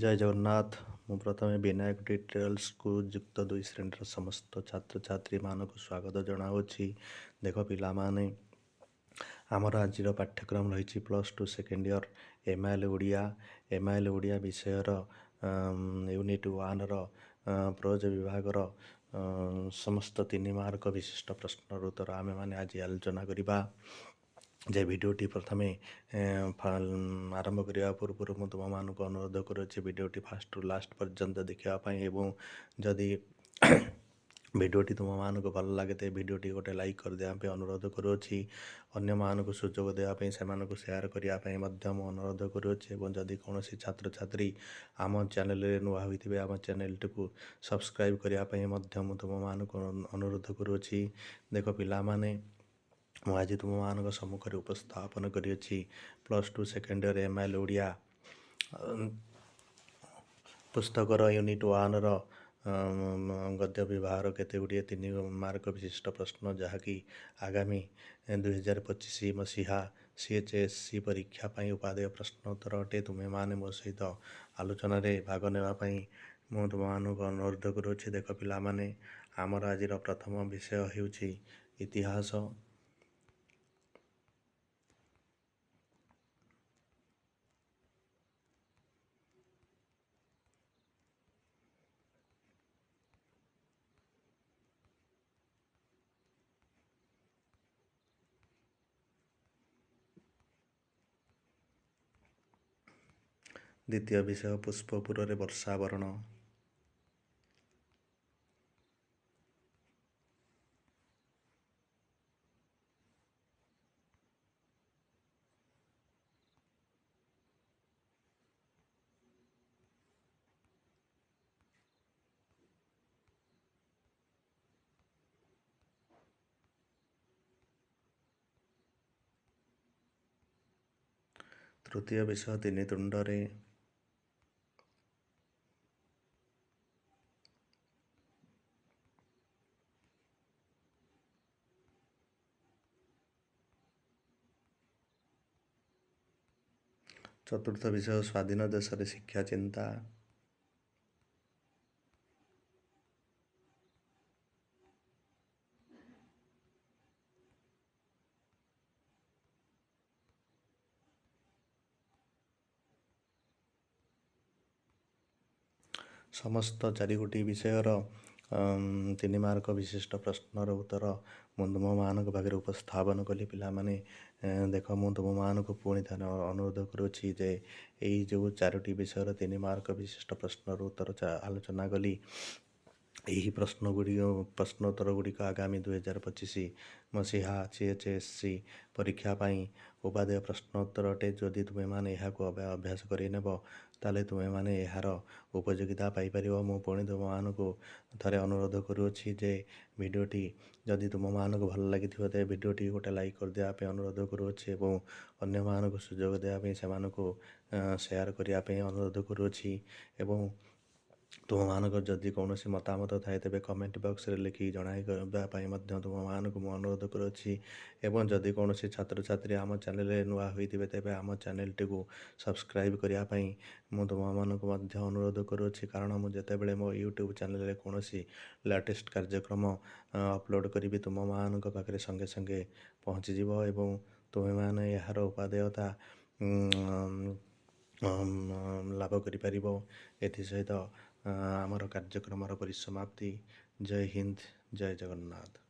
ଜୟ ଜଗନ୍ନାଥ। ମୁଁ ପ୍ରଥମେ ବିନାୟକ ଟ୍ୟୁଟୋରିଆଲ୍ସକୁ ଯୁକ୍ତ 2 ଶ୍ରେଣୀର ସମସ୍ତ ଛାତ୍ରଛାତ୍ରୀମାନଙ୍କୁ ସ୍ୱାଗତ ଜଣାଉଛି। ଦେଖ ପିଲାମାନେ, ଆମର ଆଜିର ପାଠ୍ୟକ୍ରମ ରହିଛି +2 second year MIL Odia. MIL Odia ବିଷୟର ୟୁନିଟ୍ 1ର ପ୍ରୋଜ ବିଭାଗର ସମସ୍ତ 3 ମାର୍କ ବିଶିଷ୍ଟ ପ୍ରଶ୍ନର ଉତ୍ତର ଆମେମାନେ ଆଜି ଆଲୋଚନା କରିବା। ଯେ ଭିଡ଼ିଓଟି ପ୍ରଥମେ ଆରମ୍ଭ କରିବା ପୂର୍ବରୁ ମୁଁ ତୁମମାନଙ୍କୁ ଅନୁରୋଧ କରୁଅଛି ଭିଡ଼ିଓଟି ଫାଷ୍ଟରୁ ଲାଷ୍ଟ ପର୍ଯ୍ୟନ୍ତ ଦେଖିବା ପାଇଁ, ଏବଂ ଯଦି ଭିଡ଼ିଓଟି ତୁମମାନଙ୍କୁ ଭଲ ଲାଗେ ତେବେ ଭିଡ଼ିଓଟି ଗୋଟେ ଲାଇକ୍ କରିଦେବା ପାଇଁ ଅନୁରୋଧ କରୁଅଛି। ଅନ୍ୟମାନଙ୍କୁ ସୁଯୋଗ ଦେବା ପାଇଁ, ସେମାନଙ୍କୁ ସେୟାର କରିବା ପାଇଁ ମଧ୍ୟ ମୁଁ ଅନୁରୋଧ କରୁଅଛି। ଏବଂ ଯଦି କୌଣସି ଛାତ୍ରଛାତ୍ରୀ ଆମ ଚ୍ୟାନେଲରେ ନୂଆ ହୋଇଥିବେ ଆମ ଚ୍ୟାନେଲଟିକୁ ସବସ୍କ୍ରାଇବ୍ କରିବା ପାଇଁ ମଧ୍ୟ ମୁଁ ତୁମମାନଙ୍କୁ ଅନୁରୋଧ କରୁଅଛି। ଦେଖ ପିଲାମାନେ, ମୁଁ ଆଜି ତୁମମାନଙ୍କ ସମ୍ମୁଖରେ ଉପସ୍ଥାପନ କରିଅଛି +2 ସେକେଣ୍ଡ ଇୟର୍ MIL ଓଡ଼ିଆ ପୁସ୍ତକର ୟୁନିଟ୍ 1ର ଗଦ୍ୟ ବିଭାଗର କେତେ ଗୁଡ଼ିଏ 3 ମାର୍କ ବିଶିଷ୍ଟ ପ୍ରଶ୍ନ, ଯାହାକି ଆଗାମୀ 2025 ମସିହା CHSE ପରୀକ୍ଷା ପାଇଁ ଉପାଦେୟ ପ୍ରଶ୍ନ ଉତ୍ତର ଅଟେ। ତୁମେମାନେ ମୋ ସହିତ ଆଲୋଚନାରେ ଭାଗ ନେବା ପାଇଁ ମୁଁ ତୁମମାନଙ୍କୁ ଅନୁରୋଧ କରୁଅଛି। ଦେଖ ପିଲାମାନେ, ଆମର ଆଜିର ପ୍ରଥମ ବିଷୟ ହେଉଛି ଇତିହାସ। ଦ୍ୱିତୀୟ ବିଷୟ ପୁଷ୍ପପୁରରେ ବର୍ଷାବରଣ। ତୃତୀୟ ବିଷୟ ତିନି ତୁଣ୍ଡରେ। ଚତୁର୍ଥ ବିଷୟ ସ୍ୱାଧୀନ ଦେଶରେ ଶିକ୍ଷା ଚିନ୍ତା। ସମସ୍ତ 4 ବିଷୟର 3 ମାର୍କ ବିଶିଷ୍ଟ ପ୍ରଶ୍ନର ଉତ୍ତର ମୁଁ ତୁମମାନଙ୍କ ପାଖରେ ଉପସ୍ଥାପନ କଲି। ପିଲାମାନେ ଦେଖ, ମୁଁ ତୁମମାନଙ୍କୁ ପୁଣି ଥରେ ଅନୁରୋଧ କରୁଅଛି ଯେ ଏଇ ଯେଉଁ 4ଟି ବିଷୟର 3 ମାର୍କ ବିଶିଷ୍ଟ ପ୍ରଶ୍ନର ଉତ୍ତର ଆଲୋଚନା କଲି, ଏହି ପ୍ରଶ୍ନ ଉତ୍ତର ଗୁଡ଼ିକ ଆଗାମୀ 2025 ମସିହା CHSE ପରୀକ୍ଷା ପାଇଁ ଉପାଦେୟ ପ୍ରଶ୍ନ ଉତ୍ତର ଅଟେ। ଯଦି ତୁମେମାନେ ଏହାକୁ ଅଭ୍ୟାସ କରିନେବ, ତାହେଲେ ତୁମେମାନେ ଏହାର ଉପଯୋଗିତା ପାଇପାରିବ। ମୁଁ ପୁଣି ତୁମମାନଙ୍କୁ ଥରେ ଅନୁରୋଧ କରୁଅଛି ଯେ ଭିଡ଼ିଓଟି ଯଦି ତୁମମାନଙ୍କୁ ଭଲ ଲାଗିଥିବ ତେବେ ଭିଡ଼ିଓଟି ଗୋଟେ ଲାଇକ୍ କରିଦେବା ପାଇଁ ଅନୁରୋଧ କରୁଅଛି, ଏବଂ ଅନ୍ୟମାନଙ୍କୁ ସୁଯୋଗ ଦେବା ପାଇଁ, ସେମାନଙ୍କୁ ସେୟାର କରିବା ପାଇଁ ଅନୁରୋଧ କରୁଅଛି। ଏବଂ ତୁମମାନଙ୍କର ଯଦି କୌଣସି ମତାମତ ଥାଏ ତେବେ କମେଣ୍ଟ ବକ୍ସରେ ଲେଖି ଜଣାଇବା ପାଇଁ ମଧ୍ୟ ତୁମମାନଙ୍କୁ ମୁଁ ଅନୁରୋଧ କରୁଅଛି। ଏବଂ ଯଦି କୌଣସି ଛାତ୍ରଛାତ୍ରୀ ଆମ ଚ୍ୟାନେଲରେ ନୂଆ ହୋଇଥିବେ ତେବେ ଆମ ଚ୍ୟାନେଲଟିକୁ ସବସ୍କ୍ରାଇବ୍ କରିବା ପାଇଁ ମୁଁ ତୁମମାନଙ୍କୁ ମଧ୍ୟ ଅନୁରୋଧ କରୁଅଛି, କାରଣ ମୁଁ ଯେତେବେଳେ ମୋ ୟୁଟ୍ୟୁବ୍ ଚ୍ୟାନେଲରେ କୌଣସି ଲାଟେଷ୍ଟ କାର୍ଯ୍ୟକ୍ରମ ଅପଲୋଡ଼ କରିବି ତୁମମାନଙ୍କ ପାଖରେ ସଙ୍ଗେ ସଙ୍ଗେ ପହଞ୍ଚିଯିବ, ଏବଂ ତୁମେମାନେ ଏହାର ଉପାଦେୟତା ଲାଭ କରିପାରିବ। ଏଥିସହିତ ଆମର କାର୍ଯ୍ୟକ୍ରମର ପରିସମାପ୍ତି। ଜୟ ହିନ୍ଦ, ଜୟ ଜଗନ୍ନାଥ।